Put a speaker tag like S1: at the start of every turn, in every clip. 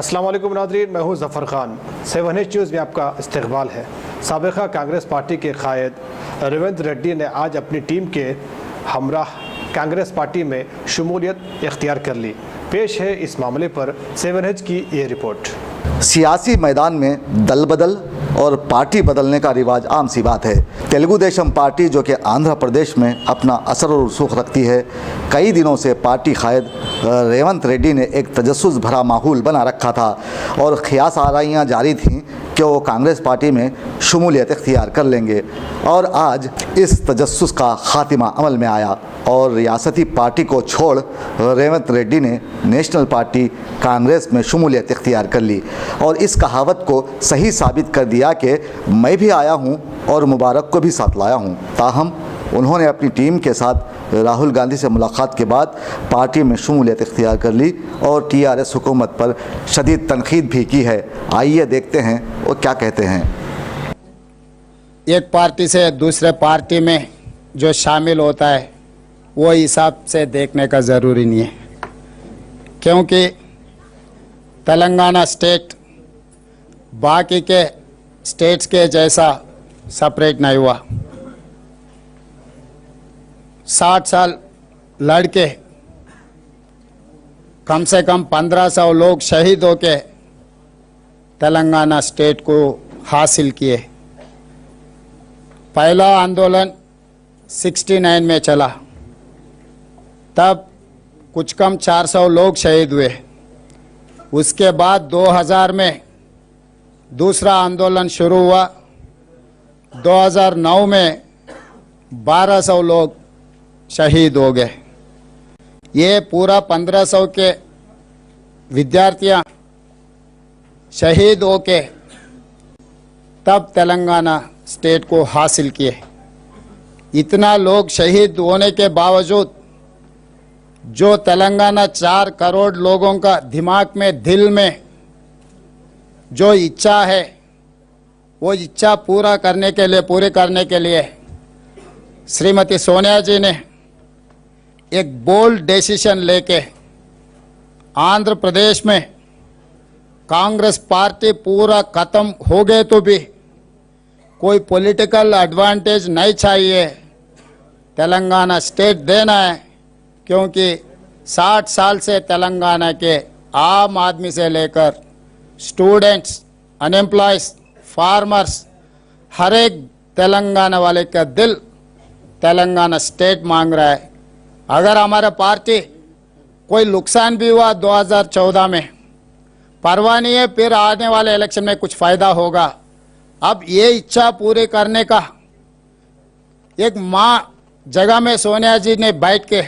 S1: अस्सलाम वालेकुम नाज़रीन, मैं हूँ ज़फ़र ख़ान। 7 न्यूज़ में आपका इस्तक़बाल है। साबिक़ा कांग्रेस पार्टी के क़ायद रेवंत रेड्डी ने आज अपनी टीम के हमराह कांग्रेस पार्टी में शमूलियत इख्तियार कर ली। पेश है इस मामले पर 7 न्यूज़ की ये रिपोर्ट।
S2: सियासी मैदान में दल बदल और पार्टी बदलने का रिवाज आम सी बात है। तेलुगु देशम पार्टी जो कि आंध्र प्रदेश में अपना असर और रसूख रखती है, कई दिनों से पार्टी क़ायद रेवंत रेड्डी ने एक तजस्सुस भरा माहौल बना रखा था और ख़ियास आराइयाँ जारी थीं कि वो कांग्रेस पार्टी में शमूलियत इख्तियार कर लेंगे। और आज इस तजस्सुस का ख़ात्मा अमल में आया और रियासती पार्टी को छोड़ रेवंत रेड्डी ने नेशनल पार्टी कांग्रेस में शमूलियत इख्तियार कर ली और इस कहावत को सही साबित कर दिया कि मैं भी आया हूं और मुबारक को भी साथ लाया हूं। ताहम उन्होंने अपनी टीम के साथ राहुल गांधी से मुलाकात के बाद पार्टी में शमूलियत इख्तियार कर ली और टीआरएस हुकूमत पर शदीद तनकीद भी की है। आइए देखते हैं वो क्या कहते हैं।
S3: एक पार्टी से दूसरे पार्टी में जो शामिल होता है वो हिसाब से देखने का ज़रूरी नहीं है, क्योंकि तेलंगाना स्टेट बाकी के स्टेट्स के जैसा सेपरेट नहीं हुआ। 60 साल लड़के कम से कम 1500 लोग शहीद होके तेलंगाना स्टेट को हासिल किए। पहला आंदोलन 69 में चला, तब कुछ कम 400 लोग शहीद हुए। उसके बाद 2000 में दूसरा आंदोलन शुरू हुआ। 2009 में 1200 लोग शहीद हो गए। ये पूरा 1500 के विद्यार्थियां शहीद होके तब तेलंगाना स्टेट को हासिल किए। इतना लोग शहीद होने के बावजूद जो तेलंगाना 4 करोड़ लोगों का दिमाग में, दिल में जो इच्छा है, वो इच्छा पूरे करने के लिए श्रीमती सोनिया जी ने एक बोल्ड डिसीजन लेके आंध्र प्रदेश में कांग्रेस पार्टी पूरा ख़त्म हो गए तो भी कोई पॉलिटिकल एडवांटेज नहीं चाहिए, तेलंगाना स्टेट देना है। क्योंकि 60 साल से तेलंगाना के आम आदमी से लेकर स्टूडेंट्स, अनएम्प्लॉयज, फार्मर्स, हर एक तेलंगाना वाले का दिल तेलंगाना स्टेट मांग रहा है। अगर हमारा पार्टी कोई नुकसान भी हुआ 2014 में, परवाह नहीं है, फिर आने वाले इलेक्शन में कुछ फ़ायदा होगा। अब ये इच्छा पूरी करने का एक जगह में सोनिया जी ने बैठ के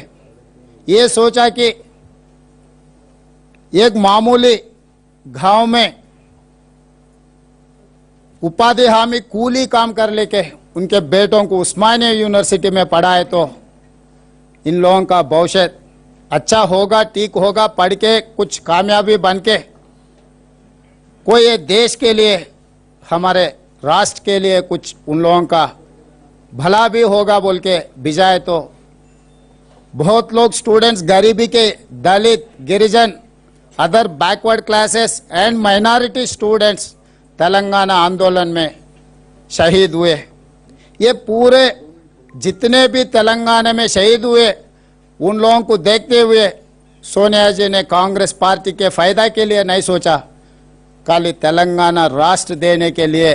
S3: ये सोचा कि एक मामूली गांव में उपाधि हामी कूली काम कर लेके उनके बेटों को उस्मानिया यूनिवर्सिटी में पढ़ाए तो इन लोगों का भविष्य अच्छा होगा, ठीक होगा, पढ़ के कुछ कामयाबी बन के कोई ये देश के लिए, हमारे राष्ट्र के लिए कुछ उन लोगों का भला भी होगा बोल के भिजाए। तो बहुत लोग स्टूडेंट्स, गरीबी के Dalit, Girijan, other backward classes and minority students Telangana आंदोलन में शहीद हुए। ये पूरे जितने भी तेलंगाना में शहीद हुए उन लोगों को देखते हुए सोनिया जी ने कांग्रेस पार्टी के फायदा के लिए नहीं सोचा, खाली तेलंगाना राष्ट्र देने के लिए।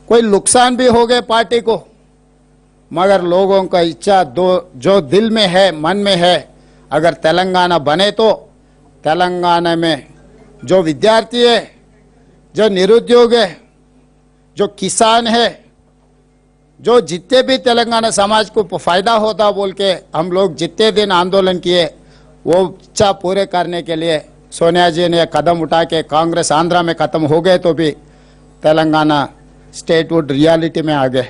S3: कोई नुकसान भी हो गए पार्टी को, मगर लोगों का इच्छा जो दिल में है, मन में है, अगर तेलंगाना बने तो तेलंगाना में जो विद्यार्थी है, जो निरुद्योग है, जो किसान है, जो जितने भी तेलंगाना समाज को फ़ायदा होता बोल के हम लोग जितने दिन आंदोलन किए, वो इच्छा पूरे करने के लिए सोनिया जी ने कदम उठा के कांग्रेस आंध्रा में ख़त्म हो गए तो भी तेलंगाना स्टेटहुड रियलिटी में आ गए।